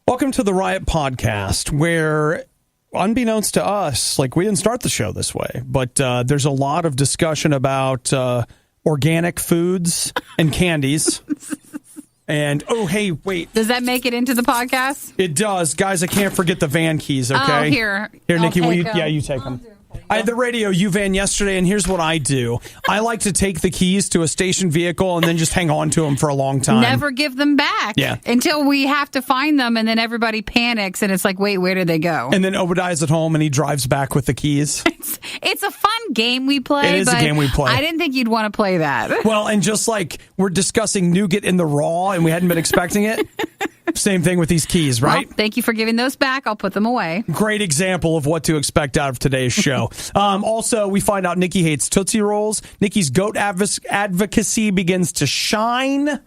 Welcome to the Riot Podcast, where, unbeknownst to us, like we didn't start the show this way, but there's a lot of discussion about organic foods and candies. And, oh, hey, wait. Does that make it into the podcast? It does. Guys, I can't forget the van keys, okay? Oh, here. Here, Nikki, I'll will you? take 'em. Yeah, you take them. I had the radio U-Van yesterday, and here's what I do. I like to take the keys to a station vehicle and then just hang on to them for a long time. Never give them back. Yeah. Until we have to find them, and then everybody panics, and it's like, wait, where did they go? And then Obadiah's at home, and he drives back with the keys. It's a fun game we play. It is a game we play. I didn't think you'd want to play that. Well, and just like we're discussing nougat in the raw, and we hadn't been expecting it, same thing with these keys, right? Well, thank you for giving those back. I'll put them away. Great example of what to expect out of today's show. Also, we find out Nikki hates Tootsie Rolls. Nikki's goat advocacy begins to shine.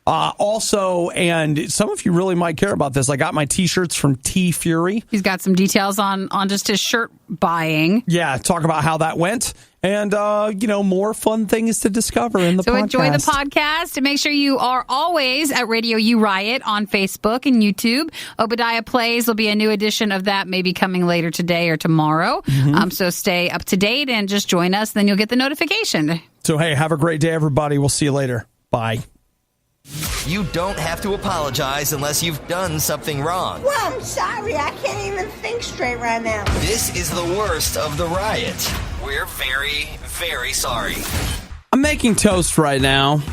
Also, and some of you really might care about this, I got my T-shirts from TeeFury. He's got some details on just his shirt buying. Yeah, talk about how that went. And, more fun things to discover in the podcast. So enjoy the podcast. And make sure you are always at Radio U Riot on Facebook and YouTube. Obadiah Plays will be a new edition of that, maybe coming later today or tomorrow. So stay up to date and just join us. Then you'll get the notification. So, hey, have a great day, everybody. We'll see you later. Bye. You don't have to apologize unless you've done something wrong. Well, I'm sorry. I can't even think straight right now. This is the worst of the riot. We're very, very sorry. I'm making toast right now,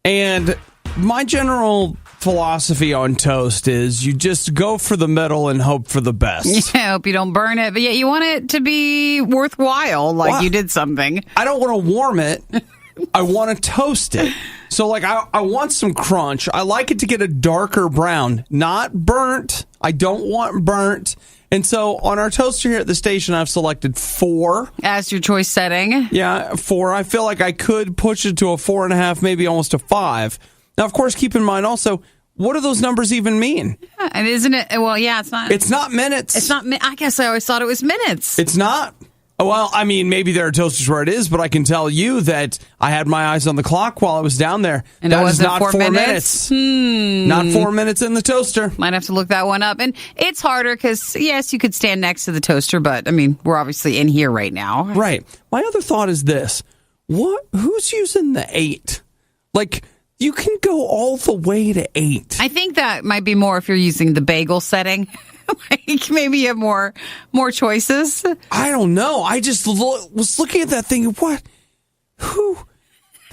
and my general philosophy on toast is you just go for the middle and hope for the best. Yeah, I hope you don't burn it. But yeah, you want it to be worthwhile, like you did something. I don't want to warm it. I want to toast it. So, like, I want some crunch. I like it to get a darker brown, not burnt. I don't want burnt. And so on our toaster here at the station, I've selected 4. As your choice setting. Yeah, 4. I feel like I could push it to a 4.5, maybe almost a 5. Now, of course, keep in mind also, what do those numbers even mean? Yeah, and isn't it? Well, yeah, it's not. It's not minutes. It's not. I guess I always thought it was minutes. It's not. Well, I mean, maybe there are toasters where it is, but I can tell you that I had my eyes on the clock while I was down there. And that it is wasn't not 4 minutes? Not 4 minutes in the toaster. Might have to look that one up. And it's harder because, yes, you could stand next to the toaster, but, I mean, we're obviously in here right now. Right. My other thought is this. Who's using the 8? Like, you can go all the way to 8. I think that might be more if you're using the bagel setting. Like maybe you have more choices. I don't know. I just was looking at that thing. Who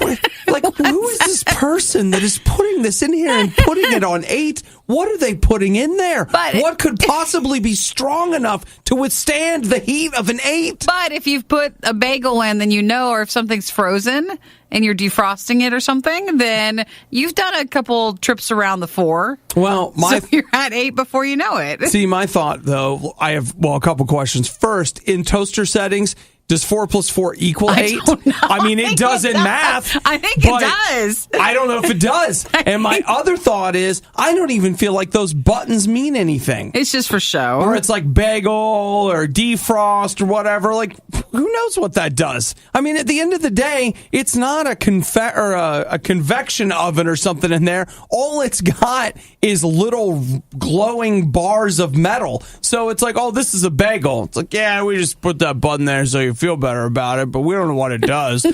is this person that is putting this in here and putting it on 8? What are they putting in there? What could possibly be strong enough to withstand the heat of an 8? But if you've put a bagel in, then you know, or if something's frozen and you're defrosting it or something, then you've done a couple trips around the 4. Well, so you're at 8 before you know it. See, my thought, though, I have, a couple questions. First, in toaster settings, does 4 plus 4 equal 8? I mean, it does in math. I think it does. I don't know if it does. And my other thought is, I don't even feel like those buttons mean anything. It's just for show. Or it's like bagel or defrost or whatever. Like, who knows what that does? I mean, at the end of the day, it's not a convection oven or something in there. All it's got is little glowing bars of metal. So it's like, oh, this is a bagel. It's like, yeah, we just put that button there so you feel better about it, but we don't know what it does.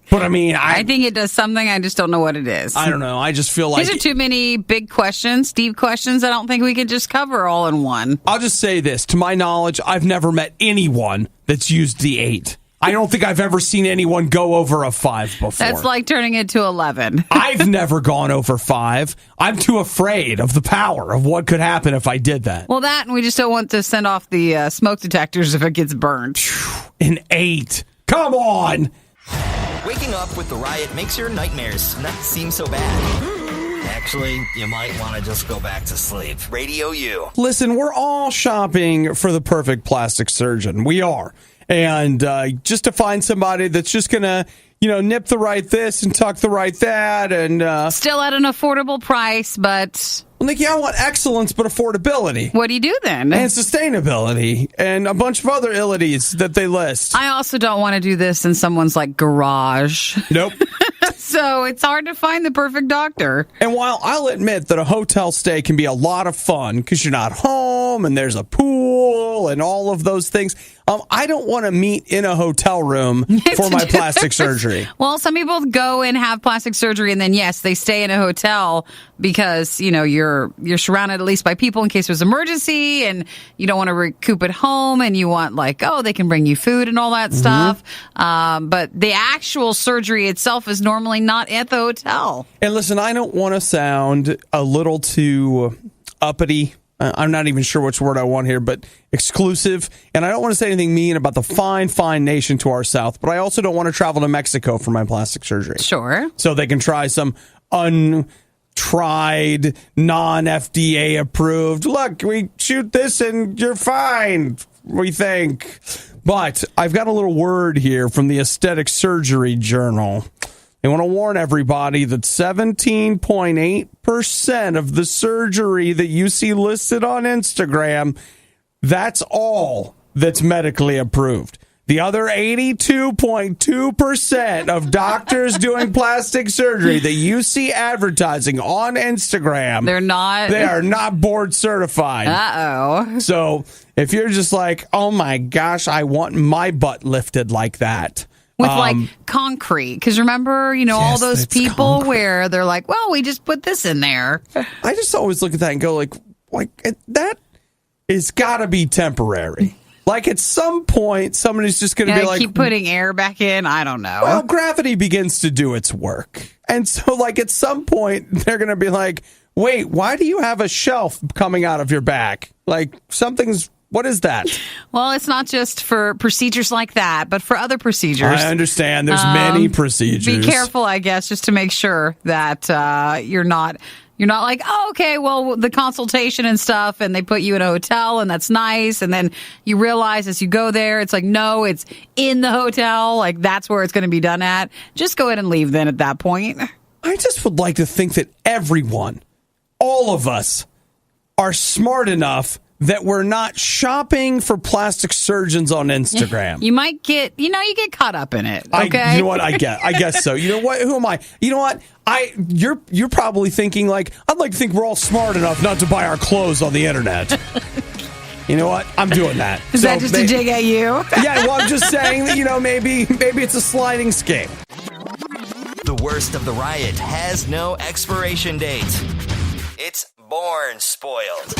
But I mean, I think it does something. I just don't know what it is. I don't know. I just feel like these are too many big questions, deep questions. I don't think we could just cover all in one. I'll just say this. To my knowledge, I've never met anyone that's used the 8. I don't think I've ever seen anyone go over a 5 before. That's like turning it to 11. I've never gone over 5. I'm too afraid of the power of what could happen if I did that. Well, that, and we just don't want to send off the smoke detectors if it gets burned. An 8. Come on. Waking up with the riot makes your nightmares not seem so bad. Actually, you might want to just go back to sleep. Radio U. Listen, we're all shopping for the perfect plastic surgeon. We are. And just to find somebody that's just going to, nip the right this and tuck the right that. And still at an affordable price, but Well, Nikki, I want excellence, but affordability. What do you do then? And sustainability and a bunch of other illities that they list. I also don't want to do this in someone's garage. Nope. So it's hard to find the perfect doctor. And while I'll admit that a hotel stay can be a lot of fun because you're not home and there's a pool and all of those things, I don't want to meet in a hotel room for my plastic surgery. Well, some people go and have plastic surgery and then, yes, they stay in a hotel because, you're surrounded at least by people in case there's an emergency and you don't want to recoup at home and you want they can bring you food and all that stuff. But the actual surgery itself is normally not at the hotel. And listen, I don't want to sound a little too uppity. I'm not even sure which word I want here, but exclusive. And I don't want to say anything mean about the fine, fine nation to our south, but I also don't want to travel to Mexico for my plastic surgery. Sure. So they can try some untried, non-FDA approved. Look, we shoot this and you're fine, we think. But I've got a little word here from the Aesthetic Surgery Journal. I want to warn everybody that 17.8% of the surgery that you see listed on Instagram, that's all that's medically approved. The other 82.2% of doctors doing plastic surgery that you see advertising on Instagram, they are not board certified. Uh-oh. So if you're just like, oh my gosh, I want my butt lifted like that. With concrete. Because remember, all those people where they're like, well, we just put this in there. I just always look at that and go like that is got to be temporary. Like at some point, somebody's just going to be like, keep putting air back in. I don't know. Well, gravity begins to do its work. And so at some point, they're going to be like, wait, why do you have a shelf coming out of your back? What is that? Well, it's not just for procedures like that, but for other procedures. I understand. There's many procedures. Be careful, I guess, just to make sure that you're not like, oh, okay, well, the consultation and stuff, and they put you in a hotel, and that's nice. And then you realize as you go there, it's like, no, it's in the hotel. Like, that's where it's going to be done at. Just go ahead and leave then at that point. I just would like to think that everyone, all of us, are smart enough that we're not shopping for plastic surgeons on Instagram. You might get, you get caught up in it. Okay. You know what? I guess so. You know what? Who am I? You know what? You're probably thinking like, I'd like to think we're all smart enough not to buy our clothes on the internet. You know what? I'm doing that. Is that just a dig at you? Yeah. Well, I'm just saying that, maybe it's a sliding scale. The worst of the riot has no expiration date. It's born spoiled.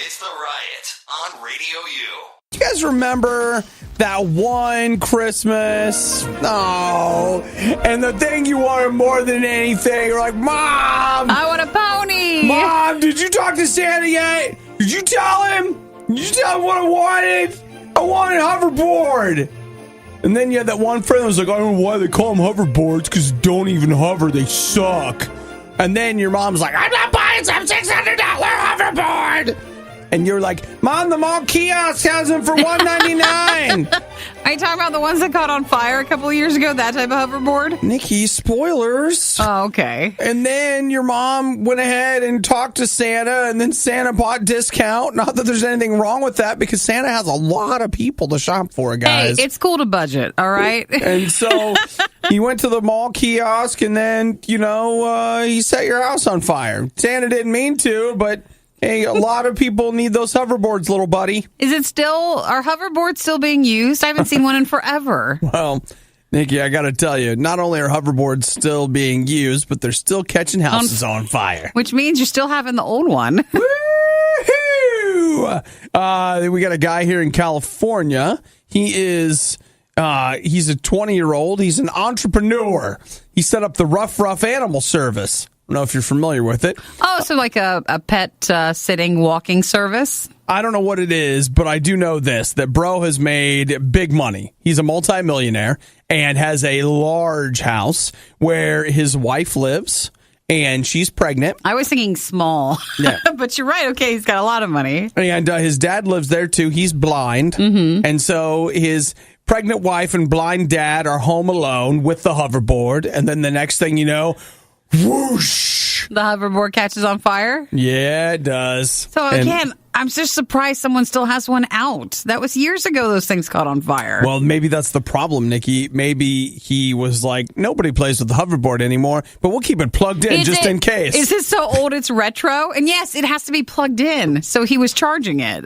It's the Riot on Radio U. Do you guys remember that one Christmas? Oh, and the thing you wanted more than anything, you're like, Mom! I want a pony! Mom, did you talk to Santa yet? Did you tell him? Did you tell him what I wanted? I wanted hoverboard! And then you had that one friend that was like, I don't know why they call them hoverboards, because don't even hover, they suck. And then your mom's like, I'm not buying some $600 hoverboard! And you're like, Mom, the mall kiosk has them for $199. Are you talking about the ones that caught on fire a couple of years ago? That type of hoverboard? Nikki, spoilers. Oh, okay. And then your mom went ahead and talked to Santa, and then Santa bought discount. Not that there's anything wrong with that, because Santa has a lot of people to shop for, guys. Hey, it's cool to budget, all right? And so he went to the mall kiosk, and then, he set your house on fire. Santa didn't mean to, but... Hey, a lot of people need those hoverboards, little buddy. Are hoverboards still being used? I haven't seen one in forever. Well, Nikki, I got to tell you, not only are hoverboards still being used, but they're still catching houses on fire. Which means you're still having the old one. Woohoo! We got a guy here in California. He's a 20-year-old. He's an entrepreneur. He set up the Rough Animal Service. I don't know if you're familiar with it. Oh, so like a pet sitting walking service? I don't know what it is, but I do know this, that bro has made big money. He's a multimillionaire and has a large house where his wife lives, and she's pregnant. I was thinking small, yeah. But you're right. Okay, he's got a lot of money. And his dad lives there, too. He's blind. Mm-hmm. And so his pregnant wife and blind dad are home alone with the hoverboard. And then the next thing you know, Whoosh! The hoverboard catches on fire? Yeah, it does. So again, I'm just surprised someone still has one out. That was years ago those things caught on fire. Well, maybe that's the problem, Nikki. Maybe he was like, nobody plays with the hoverboard anymore, but we'll keep it plugged in in case. Is it so old it's retro? And yes, it has to be plugged in. So he was charging it.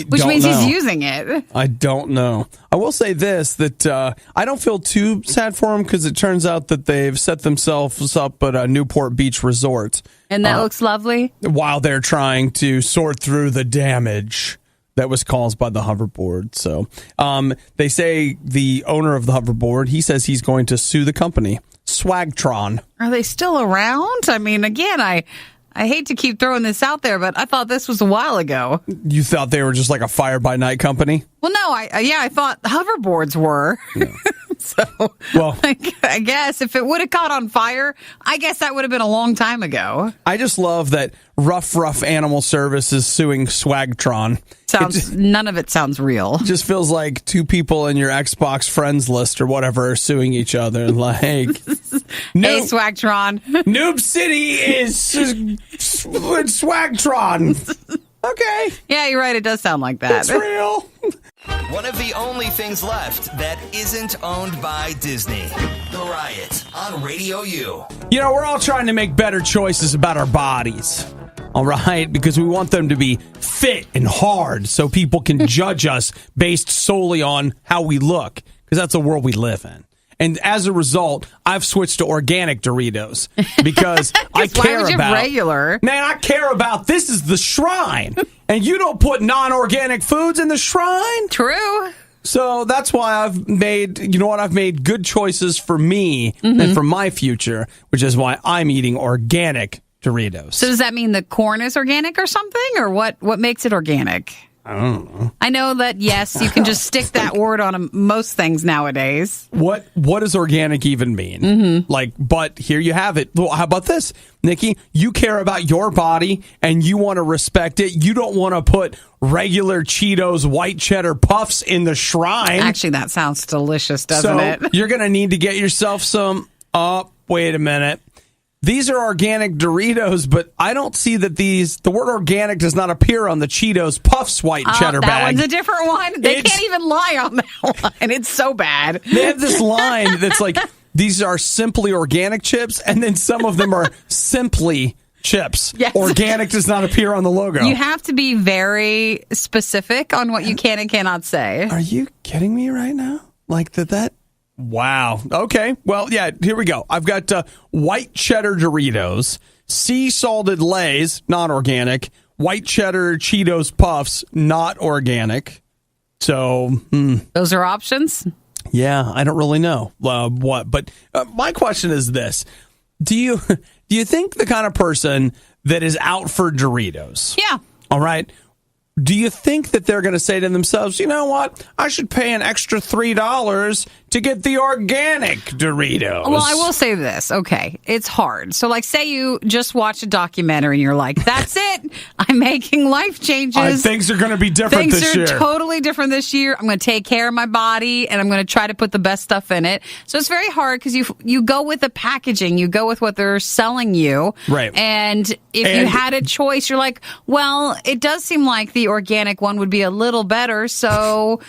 Which means he's using it. I don't know. I will say this, that I don't feel too sad for him because it turns out that they've set themselves up at a Newport Beach resort. And that looks lovely. While they're trying to sort through the damage that was caused by the hoverboard. So they say the owner of the hoverboard, he says he's going to sue the company, Swagtron. Are they still around? I mean, again, I hate to keep throwing this out there, but I thought this was a while ago. You thought they were just like a fire-by-night company? Well, no, I thought hoverboards were. Yeah. So, well, I guess if it would have caught on fire, I guess that would have been a long time ago. I just love that Rough Animal Service is suing Swagtron. None of it sounds real. Just feels like two people in your Xbox friends list or whatever are suing each other. Like, hey, Swagtron. Noob City is Swagtron. Okay. Yeah, you're right. It does sound like that. It's real. One of the only things left that isn't owned by Disney. The Riot on Radio U. You know, we're all trying to make better choices about our bodies. All right? Because we want them to be fit and hard so people can judge us based solely on how we look. Because that's the world we live in. And as a result, I've switched to organic Doritos because I care about regular. Man, I care about this is the shrine. And you don't put non-organic foods in the shrine. True. So that's why I've made good choices for me and for my future, which is why I'm eating organic Doritos. So does that mean the corn is organic or something? Or what makes it organic? I don't know. I know that, yes, you can just stick that word on most things nowadays. What does organic even mean? But here you have it. Well, how about this, Nikki? You care about your body and you want to respect it. You don't want to put regular Cheetos white cheddar puffs in the shrine. Actually, that sounds delicious, doesn't it? You're going to need to get yourself some... wait a minute. These are organic Doritos, but I don't see that the word organic does not appear on the Cheetos Puffs white cheddar bag. That one's a different one. They can't even lie on that one. It's so bad. They have this line that's like, these are simply organic chips, and then some of them are simply chips. Yes. Organic does not appear on the logo. You have to be very specific on what you can and cannot say. Are you kidding me right now? Like that? Wow. Okay. Well, yeah, here we go. I've got white cheddar Doritos, sea salted Lay's, not organic, white cheddar Cheetos Puffs, not organic. So, those are options? Yeah, I don't really know what. But my question is this. Do you think the kind of person that is out for Doritos? Yeah. All right. Do you think that they're going to say to themselves, you know what? I should pay an extra $3 to get the organic Doritos. Well, I will say this. Okay. It's hard. So, like, say you just watch a documentary and you're like, that's it. I'm making life changes. Things are going to be different this year. Things are totally different this year. I'm going to take care of my body and I'm going to try to put the best stuff in it. So it's very hard because you go with the packaging. You go with what they're selling you. Right. And if you had a choice, you're like, well, it does seem like the organic one would be a little better. So...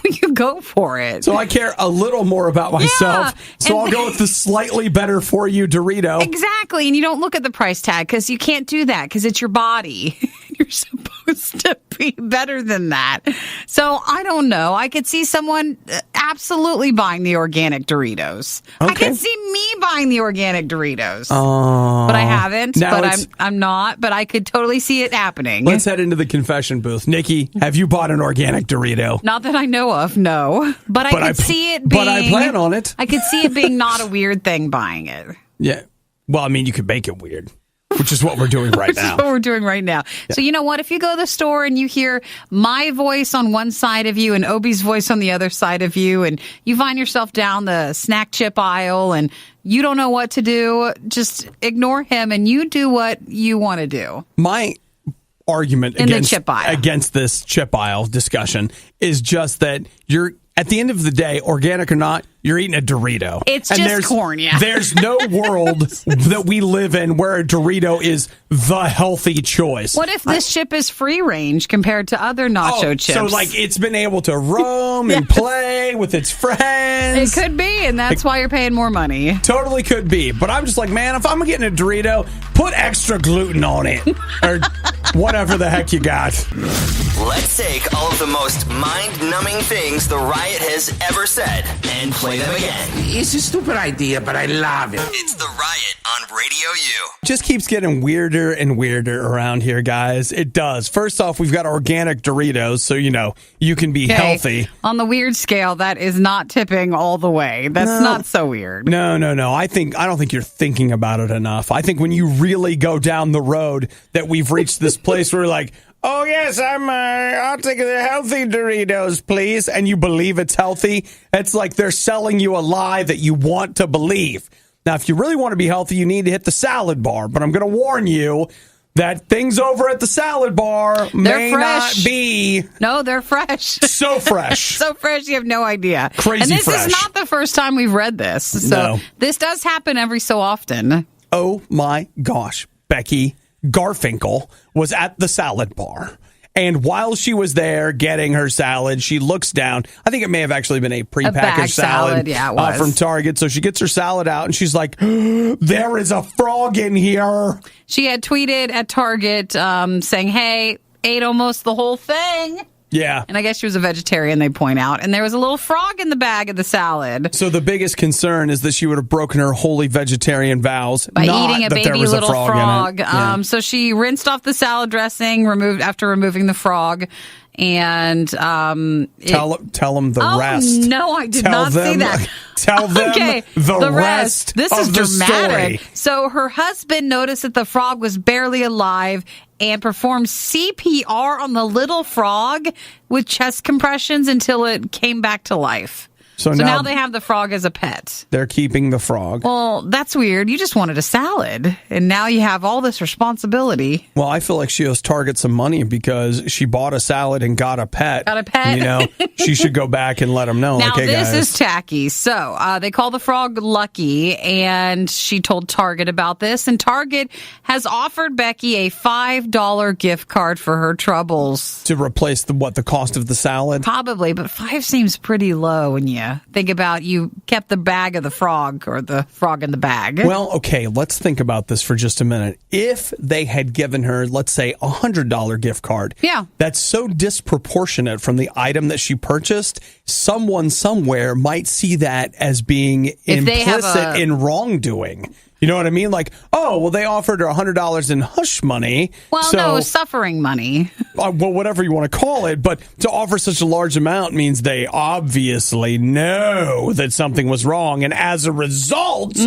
you go for it. So I care a little more about myself. Yeah, so I'll go with the slightly better for you Dorito. Exactly. And you don't look at the price tag because you can't do that because it's your body. You're supposed to be better than that. So I don't know. I could see someone absolutely buying the organic Doritos. Okay. I could see me buying the organic Doritos. But I haven't. But I'm not. But I could totally see it happening. Let's head into the confession booth. Nikki, have you bought an organic Dorito? Not that I know of, no. But I could see it being... But I plan on it. I could see it being not a weird thing buying it. Yeah. Well, I mean, you could make it weird. Which is what we're doing right now. Which is what we're doing right now. Yeah. So you know what? If you go to the store and you hear my voice on one side of you and Obi's voice on the other side of you, and you find yourself down the snack chip aisle and you don't know what to do, just ignore him and you do what you want to do. My argument against this chip aisle discussion is just that at the end of the day, organic or not, you're eating a Dorito. It's and just corn, yeah. There's no world that we live in where a Dorito is the healthy choice. What if this chip is free range compared to other nacho chips? So, like, it's been able to roam and play with its friends. It could be, and that's why you're paying more money. Totally could be. But I'm just like, man, if I'm getting a Dorito, put extra gluten on it. Or whatever the heck you got. Let's take all of the most mind-numbing things the Riot has ever said and play them again. It's a stupid idea, but I love it. It's the Riot on Radio U. Just keeps getting weirder and weirder around here, guys. It does. First off, we've got organic Doritos, so, you can be healthy. On the weird scale, that is not tipping all the way. That's not so weird. No. I don't think you're thinking about it enough. I think when you really go down the road that we've reached this place where we're like, oh, yes, I'll take the healthy Doritos, please. And you believe it's healthy. It's like they're selling you a lie that you want to believe. Now, if you really want to be healthy, you need to hit the salad bar. But I'm going to warn you that things over at the salad bar may not be. No, they're fresh. So fresh. So fresh, you have no idea. Crazy and this fresh. is not the first time we've read this. So this does happen every so often. Oh, my gosh. Becky Garfinkel was at the salad bar. And while she was there getting her salad, she looks down. I think it may have actually been a prepackaged salad yeah, it was. From Target. So she gets her salad out and she's like, there is a frog in here. She had tweeted at Target saying, hey, ate almost the whole thing. Yeah. And I guess she was a vegetarian, they point out. And there was a little frog in the bag of the salad. So the biggest concern is that she would have broken her holy vegetarian vows. By eating a baby little frog. Yeah. So she rinsed off the salad dressing after removing the frog. And tell them the rest. No, I did not see that. Tell them the rest. This of is the dramatic. Story. So her husband noticed that the frog was barely alive and performed CPR on the little frog with chest compressions until it came back to life. So now they have the frog as a pet. They're keeping the frog. Well, that's weird. You just wanted a salad, and now you have all this responsibility. Well, I feel like she owes Target some money because she bought a salad and got a pet. Got a pet? She should go back and let them know. Now, like, hey, this guys. is tacky. So they call the frog Lucky, and she told Target about this. And Target has offered Becky a $5 gift card for her troubles. To replace the cost of the salad? Probably, but $5 seems pretty low when you think about you kept the bag of the frog or the frog in the bag. Well, okay, let's think about this for just a minute. If they had given her, let's say, a $100 gift card, that's so disproportionate from the item that she purchased, someone somewhere might see that as being implicit in wrongdoing. You know what I mean? Like, oh, well, they offered her $100 in hush money. Well, no, suffering money. Well, whatever you want to call it. But to offer such a large amount means they obviously know that something was wrong. And as a result,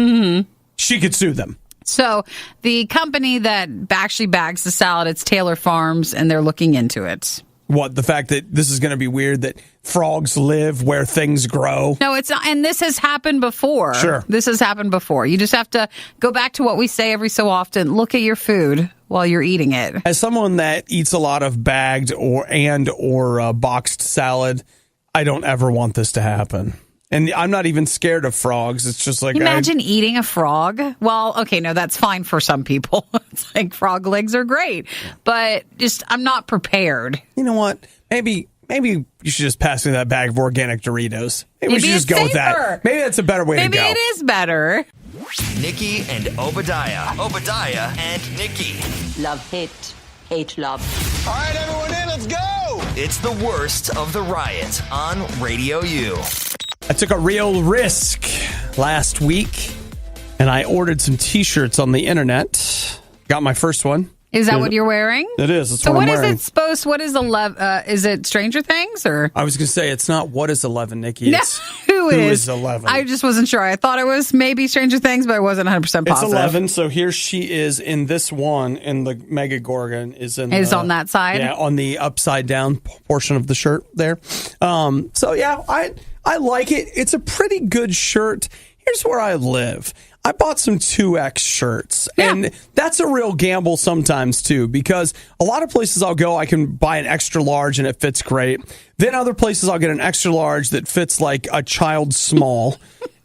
she could sue them. So the company that actually bags the salad, it's Taylor Farms, and they're looking into it. What, the fact that this is going to be weird that frogs live where things grow? No, it's not. And this has happened before. Sure. This has happened before. You just have to go back to what we say every so often. Look at your food while you're eating it. As someone that eats a lot of bagged or boxed salad, I don't ever want this to happen. And I'm not even scared of frogs. It's just like... Imagine eating a frog. Well, okay, no, that's fine for some people. It's like frog legs are great. But just, I'm not prepared. You know what? Maybe you should just pass me that bag of organic Doritos. Maybe we should just go with that. Maybe that's a better way to go. Maybe it is better. Nikki and Obadiah. Obadiah and Nikki. Love, hate, hate, love. All right, everyone in, let's go! It's the worst of the Riot on Radio U. I took a real risk last week, and I ordered some T-shirts on the internet. Got my first one. Is that what you're wearing? It is. That's so what I'm what wearing. is it supposed? What is 11? Is it Stranger Things or? I was going to say it's not what is 11, Nikki. It's who is 11. I just wasn't sure. I thought it was maybe Stranger Things, but I wasn't 100% positive. It's 11. So here she is in this one, and the Mega Gorgon is on that side. Yeah, on the upside down portion of the shirt there. So yeah, I like it. It's a pretty good shirt. Here's where I live. I bought some 2X shirts, and that's a real gamble sometimes too, because a lot of places I'll go, I can buy an extra large and it fits great. Then other places I'll get an extra large that fits like a child small.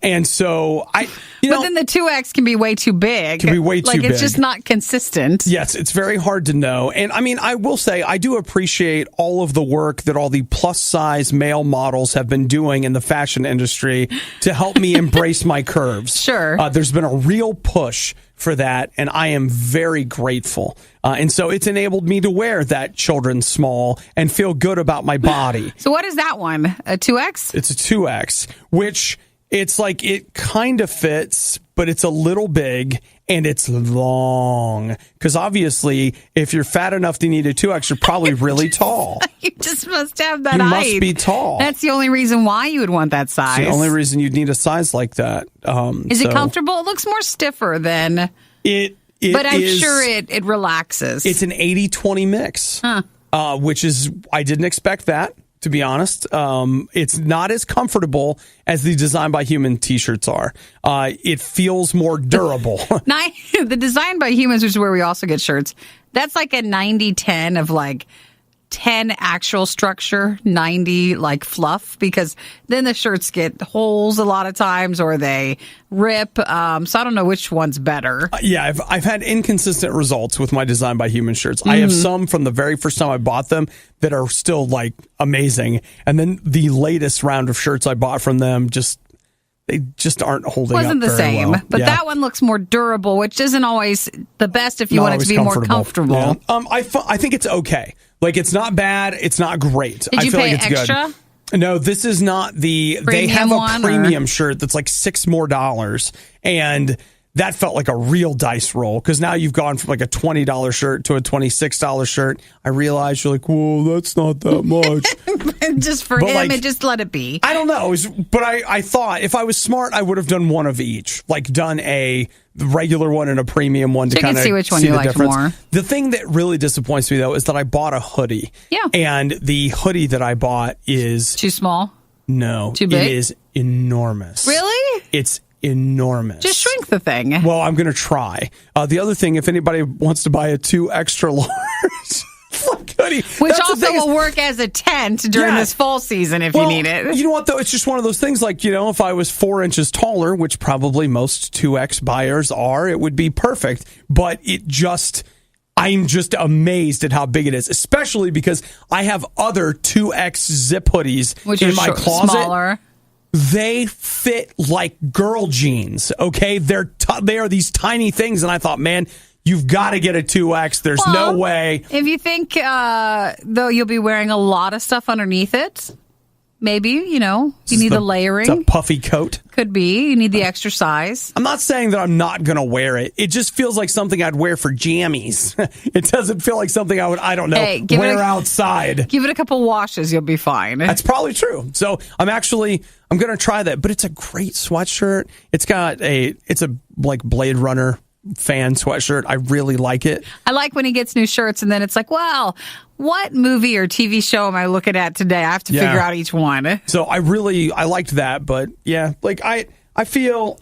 And so but then the 2X can be way too big. Can be way too big. Like, it's just not consistent. Yes, it's very hard to know. And I mean, I will say, I do appreciate all of the work that all the plus size male models have been doing in the fashion industry to help me embrace my curves. Sure. There's been a real push for that, and I am very grateful. And so it's enabled me to wear that children's small and feel good about my body. So what is that one? A 2X? It's a 2X, which it's like it kind of fits, but it's a little big and it's long. Because obviously, if you're fat enough to need a 2X, you're probably really tall. You just must have that You height. must be tall. That's the only reason why you would want that size. It's the only reason you'd need a size like that. Is it comfortable? It looks more stiffer than... But I'm sure it relaxes. It's an 80-20 mix, which is, I didn't expect that, to be honest. It's not as comfortable as the Design by Human t-shirts are. It feels more durable. The Design by Humans, which is where we also get shirts, that's like a 90-10 of like 10 actual structure, 90 like fluff, because then the shirts get holes a lot of times or they rip. So I don't know which one's better. I've had inconsistent results with my Design by Human shirts. I have some from the very first time I bought them that are still like amazing. And then the latest round of shirts I bought from them they just aren't holding Wasn't up the very same, well. but that one looks more durable, which isn't always the best if you want it to be more comfortable. Yeah. I think it's okay. Like, it's not bad. It's not great. Did you feel pay like it's extra? Good. No, this is not they have a premium shirt that's like $6 more, and that felt like a real dice roll, because now you've gone from like a $20 shirt to a $26 shirt. I realize you're like, whoa, that's not that much. Just for him, and just let it be. I don't know. But I thought if I was smart, I would have done one of each. Like, done a regular one and a premium one to kind of see which one you liked more. The thing that really disappoints me, though, is that I bought a hoodie. Yeah. And the hoodie that I bought is... Too small? No. Too big? It is enormous. Really? It's enormous. Just shrink the thing. Well, I'm going to try. The other thing, if anybody wants to buy a 2 extra large hoodie, which also will work as a tent during this fall season if you need it. You know what, though? It's just one of those things, like, if I was 4 inches taller, which probably most 2X buyers are, it would be perfect. But I'm just amazed at how big it is, especially because I have other 2X zip hoodies in my closet. Smaller. They fit like girl jeans, okay? They are these tiny things, and I thought, man, you've got to get a 2X. There's no way. If you think, though, you'll be wearing a lot of stuff underneath it, maybe, you need the layering. It's a puffy coat. Could be. You need the extra size. I'm not saying that I'm not going to wear it. It just feels like something I'd wear for jammies. It doesn't feel like something I would, wear outside. Give it a couple washes. You'll be fine. That's probably true. So I'm going to try that. But it's a great sweatshirt. It's a like Blade Runner fan sweatshirt. I really like it. I like when he gets new shirts and then it's like, well, what movie or TV show am I looking at today? I have to figure out each one. So I liked that, but like I feel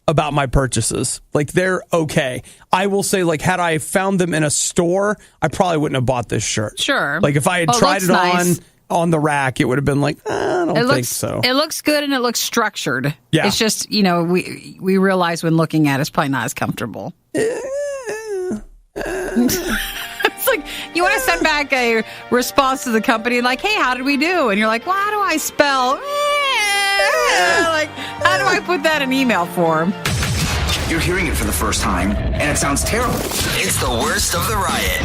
about my purchases. Like, they're okay. I will say, like, had I found them in a store, I probably wouldn't have bought this shirt. Sure. Like, if I had tried it on the rack, it would have been like, I don't think so. It looks good and it looks structured. Yeah. It's just, we realize when looking at it, it's probably not as comfortable. It's like, you want to send back a response to the company like, hey, how did we do? And you're like, well, how do I spell? Like, how do I put that in email form? You're hearing it for the first time, and it sounds terrible. It's the worst of the riot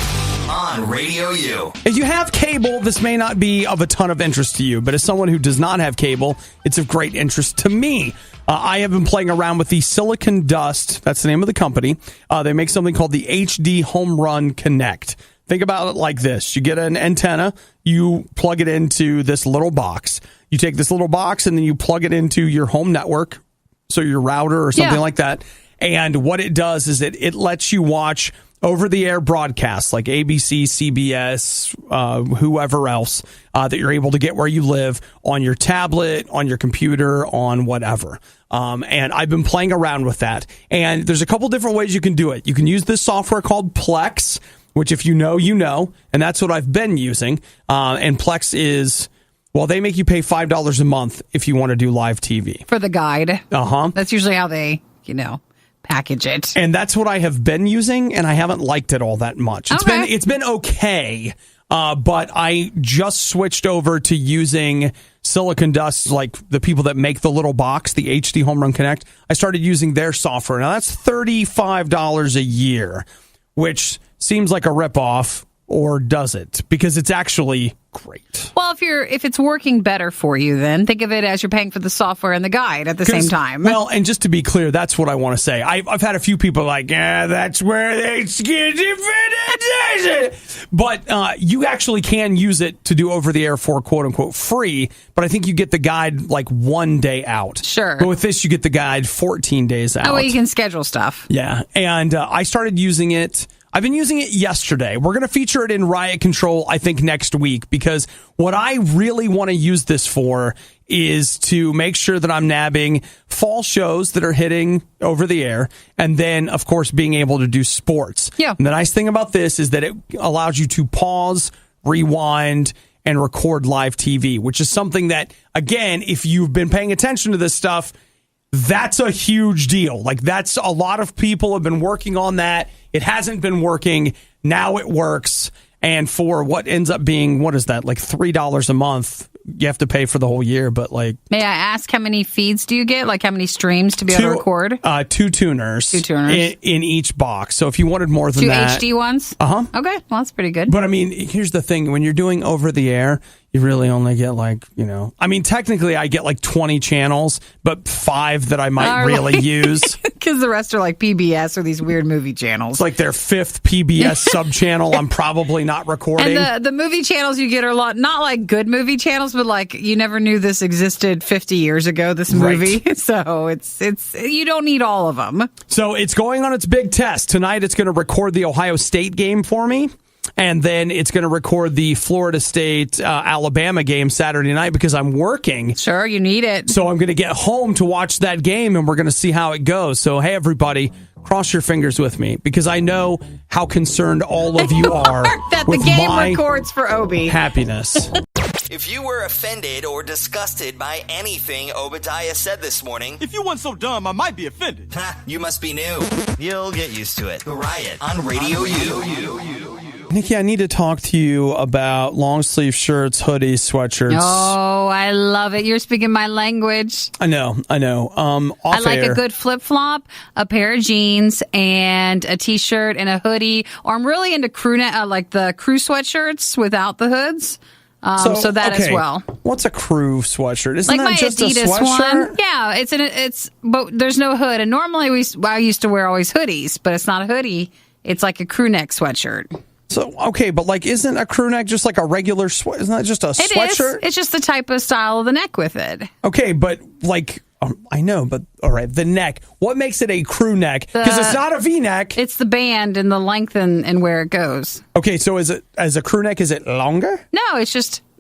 on Radio U. If you have cable, this may not be of a ton of interest to you, but as someone who does not have cable, it's of great interest to me. I have been playing around with the Silicon Dust. That's the name of the company. They make something called the HD Home Run Connect. Think about it like this. You get an antenna, you plug it into this little box. You take this little box and then you plug it into your home network, so your router or something like that. And what it does is it lets you watch over-the-air broadcasts like ABC, CBS, whoever else that you're able to get where you live on your tablet, on your computer, on whatever. And I've been playing around with that. And there's a couple different ways you can do it. You can use this software called Plex, which if you know, you know. And that's what I've been using. And Plex is... Well, they make you pay $5 a month if you want to do live TV. For the guide. Uh-huh. That's usually how they, package it. And that's what I have been using, and I haven't liked it all that much. It's been okay, but I just switched over to using Silicon Dust, like the people that make the little box, the HD Home Run Connect. I started using their software. Now, that's $35 a year, which seems like a ripoff. Or does it? Because it's actually great. Well, if it's working better for you, then think of it as you're paying for the software and the guide at the same time. Well, and just to be clear, that's what I want to say. I've had a few people like, that's where they get it. But you actually can use it to do over the air for quote unquote free. But I think you get the guide like 1 day out. Sure. But with this, you get the guide 14 days out. Oh, well, you can schedule stuff. Yeah. And I started using it. I've been using it yesterday. We're going to feature it in Riot Control, I think, next week, because what I really want to use this for is to make sure that I'm nabbing fall shows that are hitting over the air, and then, of course, being able to do sports. Yeah. And the nice thing about this is that it allows you to pause, rewind, and record live TV, which is something that, again, if you've been paying attention to this stuff, that's a huge deal. Like, that's a lot of people have been working on that. It hasn't been working. Now it works. And for what ends up being, what is that, like $3 a month, you have to pay for the whole year. But like, may I ask how many feeds do you get? Like how many streams to be able to record? Two tuners. Two tuners. In each box. So if you wanted more than that. 2 HD ones? Uh-huh. Okay. Well, that's pretty good. But I mean, here's the thing. When you're doing over the air, you really only get like, I mean, technically I get like 20 channels, but 5 that I might really use. Because the rest are like PBS or these weird movie channels. It's like their 5th PBS sub-channel I'm probably not recording. And the movie channels you get are not like good movie channels, but like you never knew this existed 50 years ago, this movie. Right. So it's you don't need all of them. So it's going on its big test. Tonight it's going to record the Ohio State game for me. And then it's going to record the Florida State Alabama game Saturday night because I'm working. Sure, you need it. So I'm going to get home to watch that game, and we're going to see how it goes. So, hey, everybody, cross your fingers with me because I know how concerned all of you are that with the game my records for Obi. Happiness. If you were offended or disgusted by anything Obadiah said this morning, If you weren't so dumb, I might be offended. you must be new. You'll get used to it. The Riot on Radio U. Nikki, I need to talk to you about long sleeve shirts, hoodies, sweatshirts. Oh, I love it. You're speaking my language. I know. I like a good flip flop, a pair of jeans, and a t-shirt and a hoodie. Or I'm really into crew like the crew sweatshirts without the hoods. So that as well. What's a crew sweatshirt? Isn't like that my just Adidas a sweatshirt? one? Yeah, but there's no hood. And normally I used to wear always hoodies, but it's not a hoodie. It's like a crew neck sweatshirt. So, okay, but like, isn't a crew neck just like a regular sweat? Isn't that just a sweatshirt? It is. It's just the type of style of the neck with it. Okay, but like, I know, but all right, the neck. What makes it a crew neck? Because it's not a V-neck. It's the band and the length and where it goes. Okay, so is it, as a crew neck, is it longer? No,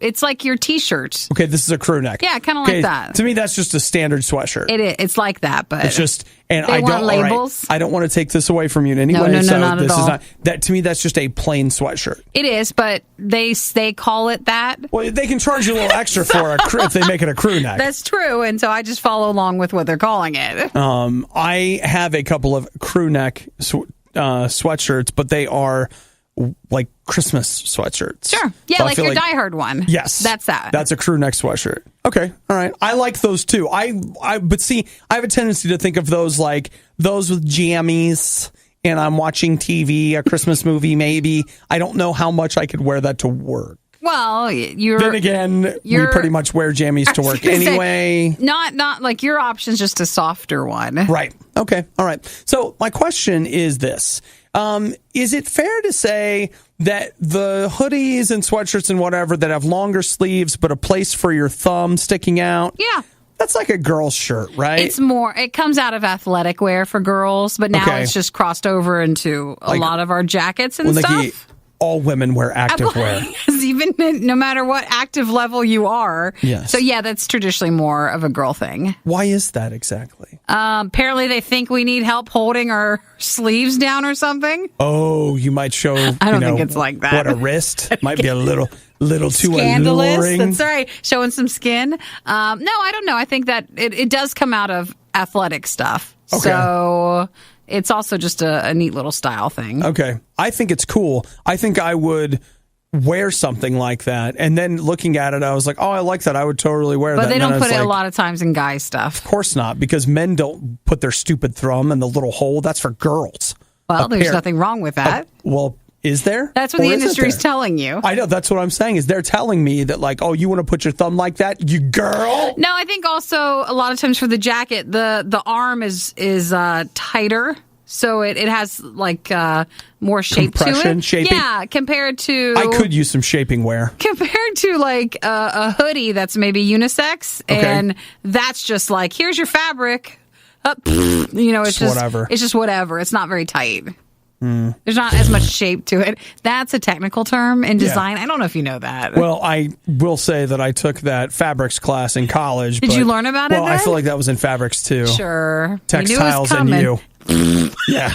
it's like your t-shirt. Okay, this is a crew neck. Yeah, kind of like that. To me, that's just a standard sweatshirt. It is. It's like that, but it's just, and they want labels. Right, I don't want to take this away from you in any way. No, so not this at all. is not that. To me, that's just a plain sweatshirt. It is, but they call it that. Well, they can charge you a little extra for a crew if they make it a crew neck. That's true, and so I just follow along with what they're calling it. I have a couple of crew neck sweatshirts, but they are like Christmas sweatshirts. Sure. Yeah, so like your Die Hard one. Yes. That's that. That's a crew neck sweatshirt. Okay. All right. I like those too. But see, I have a tendency to think of those like those with jammies and I'm watching TV, a Christmas movie maybe. I don't know how much I could wear that to work. Well, then again, we pretty much wear jammies to work anyway. Not like your option's just a softer one. Right. Okay. All right. So my question is this. Is it fair to say that the hoodies and sweatshirts and whatever that have longer sleeves but a place for your thumb sticking out? Yeah. That's like a girl's shirt, right? It's more. It comes out of athletic wear for girls, but now it's just crossed over into a lot of our jackets and stuff. Nikki, all women wear active wear. Even no matter what active level you are. Yes. So yeah, that's traditionally more of a girl thing. Why is that exactly? Apparently they think we need help holding our sleeves down or something. Oh, you might show. I don't think it's like that. What a wrist might be a little too scandalous. alluring. That's right. Showing some skin. No, I don't know. I think that it does come out of athletic stuff. Okay. So it's also just a neat little style thing. Okay. I think it's cool. I think I would wear something like that. And then looking at it, I was like, oh, I like that. I would totally wear that. But they don't put it a lot of times in guy stuff. Of course not, because men don't put their stupid thumb in the little hole. That's for girls. Well, there's nothing wrong with that. Well, is there? That's what the industry's telling you. I know. That's what I'm saying is they're telling me that like, oh, you want to put your thumb like that, you girl? No, I think also a lot of times for the jacket, the arm is tighter. So it has like more shape to it. Shaping. Yeah, compared to... I could use some shaping wear. Compared to like a hoodie that's maybe unisex. Okay. And that's just like, here's your fabric. It's just whatever. It's just whatever. It's not very tight. There's not as much shape to it. That's a technical term in design. I don't know if you know that. Well, I will say that I took that fabrics class in college. Did you learn about it Well, I then? feel like that was in fabrics too. Sure. Textiles and you. Yeah.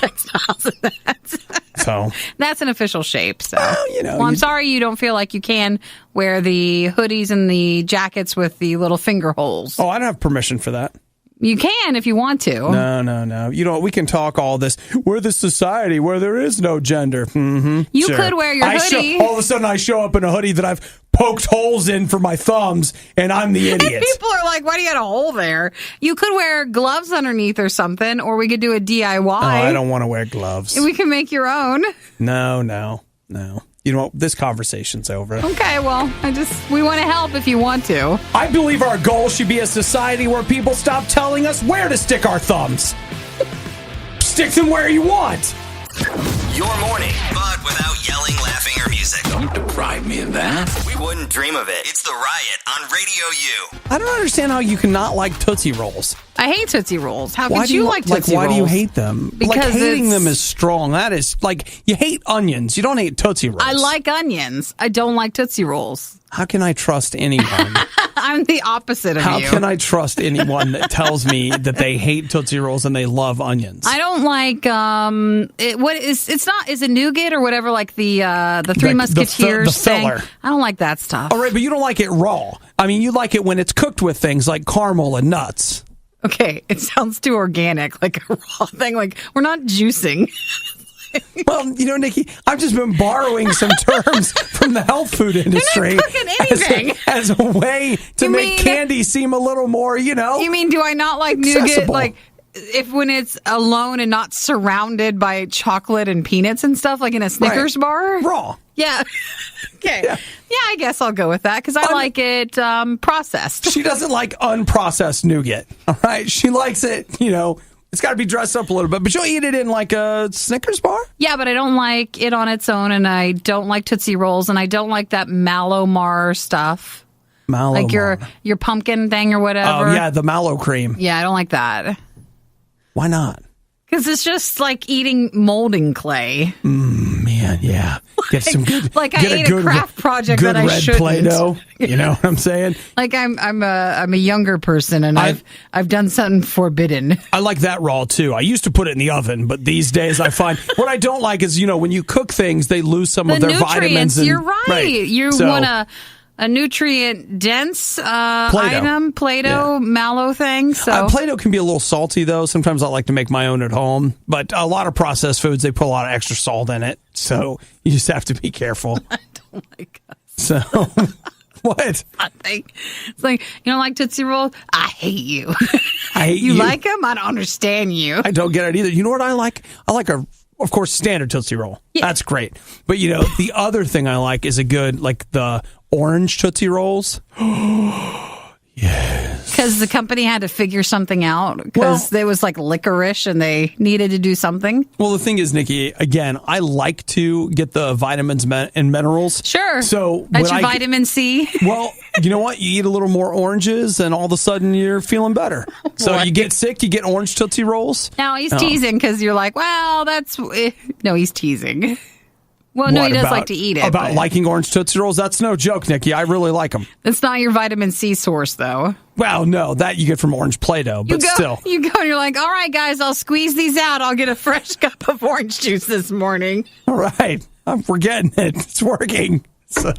So that's an official shape. So well, I'm sorry you don't feel like you can wear the hoodies and the jackets with the little finger holes. Oh, I don't have permission for that. You can if you want to. No. You know, we can talk all this. We're the society where there is no gender. Mm-hmm. You could wear your hoodie. All of a sudden, I show up in a hoodie that I've poked holes in for my thumbs, and I'm the idiot. And people are like, why do you got a hole there? You could wear gloves underneath or something, or we could do a DIY. Oh, I don't want to wear gloves. We can make your own. No. You know, this conversation's over. Okay, well, we want to help if you want to. I believe our goal should be a society where people stop telling us where to stick our thumbs. Stick them where you want. Your morning, but without yelling, laughing, or music. Don't deprive me of that. We wouldn't dream of it. It's the Riot on Radio U. I don't understand how you cannot like Tootsie Rolls. I hate Tootsie Rolls. How could you like Tootsie Rolls? Why do you hate them? Because hating them is strong. That is like you hate onions. You don't hate Tootsie Rolls. I like onions. I don't like Tootsie Rolls. How can I trust anyone? I'm the opposite of you. How can I trust anyone that tells me that they hate Tootsie Rolls and they love onions? I don't like is it Nougat or whatever, like the Three Musketeers the filler. thing? I don't like that stuff. All right, but you don't like it raw. I mean, you like it when it's cooked with things like caramel and nuts. Okay, it sounds too organic, like a raw thing. Like we're not juicing. Well, you know, Nikki, I've just been borrowing some terms from the health food industry. You're not cooking anything. As a way to make candy seem a little more, You mean, do I not like nougat? Accessible. Like, when it's alone and not surrounded by chocolate and peanuts and stuff, like in a Snickers bar? Raw. Yeah. Okay. Yeah, I guess I'll go with that because I like it processed. She doesn't like unprocessed nougat. All right. She likes it, it's got to be dressed up a little bit, but you'll eat it in like a Snickers bar? Yeah, but I don't like it on its own, and I don't like Tootsie Rolls, and I don't like that Mallow Mar stuff. Mallow Like your pumpkin thing or whatever. Oh, yeah, the mallow cream. Yeah, I don't like that. Why not? Because it's just like eating molding clay. Man, yeah. Get some good. Like I ate a craft project that I shouldn't. Play-Doh. You know what I'm saying? Like I'm a younger person and I've done something forbidden. I like that raw too. I used to put it in the oven, but these days I find what I don't like is when you cook things, they lose some of their vitamins. You're right. You want a nutrient dense item, Play-Doh, mallow thing. So Play-Doh can be a little salty though. Sometimes I like to make my own at home, but a lot of processed foods, they put a lot of extra salt in it. So you just have to be careful. I don't like us. So what? It's like, you don't like Tootsie Rolls? I hate you. I hate you. You like them? I don't understand you. I don't get it either. You know what I like? I like of course, standard Tootsie Roll. Yeah. That's great. But, the other thing I like is a good, like the orange Tootsie Rolls. Yes. Because the company had to figure something out because there was like licorice and they needed to do something. Well, the thing is, Nikki, again, I like to get the vitamins and minerals. Sure. So that's your vitamin C. Well, you know what? You eat a little more oranges and all of a sudden you're feeling better. So you get sick, you get orange Tootsie Rolls. No, he's teasing because you're like, well, that's... No, he's teasing. Well, no, he does like to eat it. About liking orange Tootsie Rolls? That's no joke, Nikki. I really like them. That's not your vitamin C source, though. Well, no, that you get from orange Play-Doh, but still. You go and you're like, all right, guys, I'll squeeze these out. I'll get a fresh cup of orange juice this morning. All right. We're getting it. It's working. So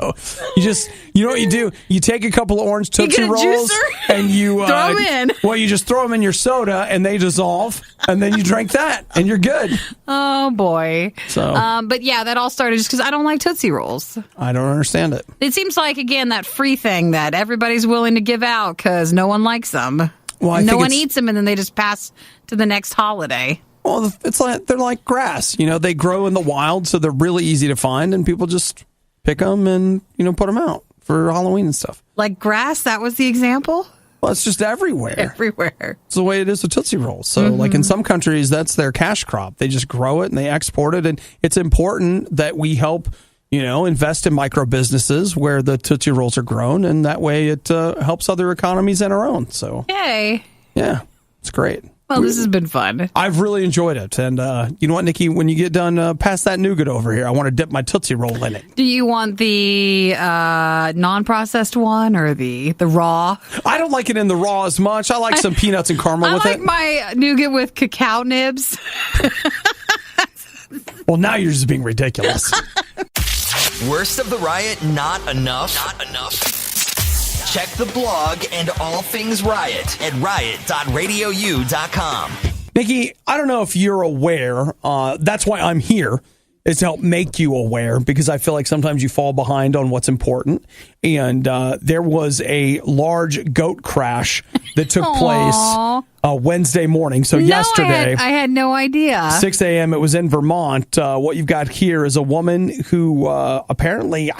you know what you do? You take a couple of orange Tootsie Rolls and you throw them in. Well, you just throw them in your soda and they dissolve, and then you drink that and you're good. Oh boy. So, but yeah, that all started just because I don't like Tootsie Rolls. I don't understand it. It seems like again that free thing that everybody's willing to give out because no one likes them. Well, no one eats them, and then they just pass to the next holiday. Well, it's like they're like grass. You know, they grow in the wild, so they're really easy to find, and people just pick them and, put them out for Halloween and stuff. Like grass? That was the example? Well, it's just everywhere. Everywhere. It's the way it is with Tootsie Rolls. So, like in some countries, that's their cash crop. They just grow it and they export it. And it's important that we help, invest in micro businesses where the Tootsie Rolls are grown. And that way it helps other economies and our own. So, yay. Yeah, it's great. Well, this has been fun. I've really enjoyed it. And you know what, Nikki? When you get done, pass that nougat over here. I want to dip my Tootsie Roll in it. Do you want the non-processed one or the raw? I don't like it in the raw as much. I like some peanuts and caramel with it. I like my nougat with cacao nibs. Well, now you're just being ridiculous. Worst of the riot, not enough? Not enough. Check the blog and all things Riot at riot.radiou.com. Nikki, I don't know if you're aware. That's why I'm here, is to help make you aware, because I feel like sometimes you fall behind on what's important. And there was a large goat crash that took place Wednesday morning. So yesterday. I had no idea. 6 a.m. It was in Vermont. What you've got here is a woman who apparently,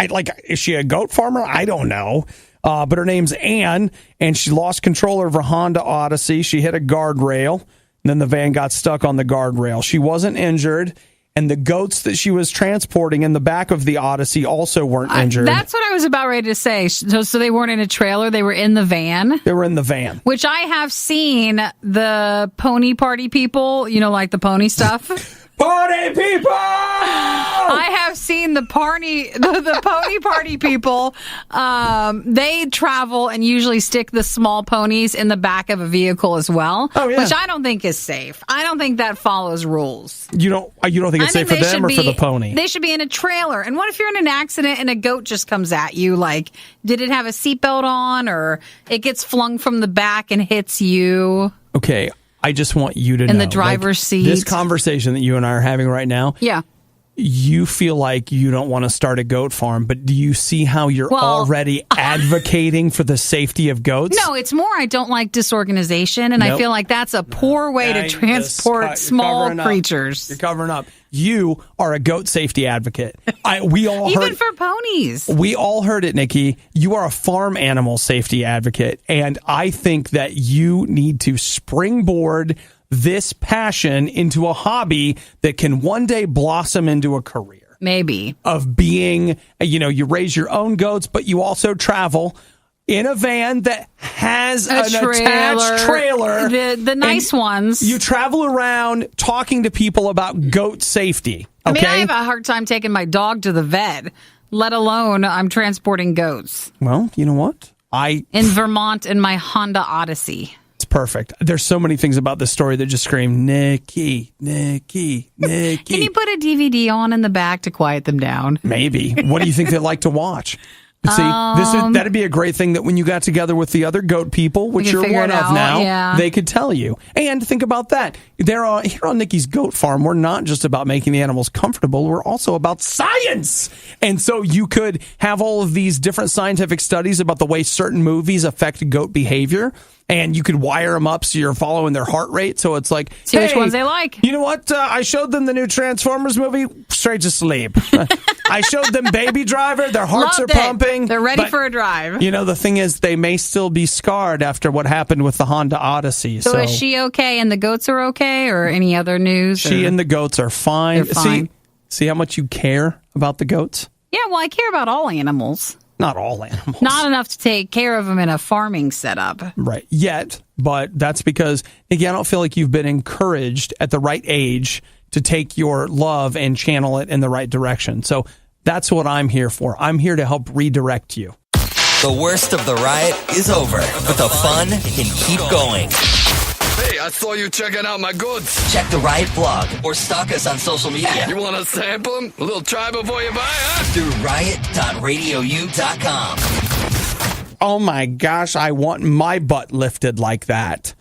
is she a goat farmer? I don't know. But her name's Ann, and she lost control of her Honda Odyssey. She hit a guardrail, and then the van got stuck on the guardrail. She wasn't injured, and the goats that she was transporting in the back of the Odyssey also weren't injured. That's what I was about ready to say. So they weren't in a trailer. They were in the van? They were in the van. Which I have seen the pony party people, like the pony stuff. Party people! I have seen the pony party people. They travel and usually stick the small ponies in the back of a vehicle as well, which I don't think is safe. I don't think that follows rules. You don't think it's safe for them or for the pony? They should be in a trailer. And what if you're in an accident and a goat just comes at you? Like, did it have a seatbelt on, or it gets flung from the back and hits you? Okay. I just want you to know. In the driver's seat. This conversation that you and I are having right now. Yeah. You feel like you don't want to start a goat farm, but do you see how you're already advocating for the safety of goats? No, it's more I don't like disorganization, and I feel like that's a poor way to transport small creatures. You're covering up. You are a goat safety advocate. Even for ponies. We all heard it, Nikki. You are a farm animal safety advocate, and I think that you need to springboard this passion into a hobby that can one day blossom into a career. Maybe. Of being, you raise your own goats, but you also travel in a van that has an attached trailer. The nice ones. You travel around talking to people about goat safety. Okay? I have a hard time taking my dog to the vet, let alone I'm transporting goats. Well, you know what? In Vermont in my Honda Odyssey. It's perfect. There's so many things about this story that just scream, Nikki, Nikki, Nikki. Can you put a DVD on in the back to quiet them down? Maybe. What do you think they like to watch? See, that'd be a great thing that when you got together with the other goat people, which you're one of now, they could tell you. And think about that. Here on Nikki's Goat Farm, we're not just about making the animals comfortable. We're also about science. And so you could have all of these different scientific studies about the way certain movies affect goat behavior. And you could wire them up so you're following their heart rate. So it's like, see which ones they like. You know what? I showed them the new Transformers movie, straight to sleep. I showed them Baby Driver. Their hearts Loved are it. pumping. They're ready for a drive. You know, the thing is, they may still be scarred after what happened with the Honda Odyssey. So is she okay and the goats are okay, or any other news? She and the goats are fine. They're fine. See how much you care about the goats? Yeah, well, I care about all animals. Not all animals. Not enough to take care of them in a farming setup. Right. Yet. But that's because, Nikki, I don't feel like you've been encouraged at the right age to take your love and channel it in the right direction. So that's what I'm here for. I'm here to help redirect you. The worst of the riot is over, but the fun can keep going. Hey, I saw you checking out my goods. Check the Riot blog or stalk us on social media. You want to sample them? A little try before you buy, huh? Through riot.radiou.com. Oh my gosh, I want my butt lifted like that.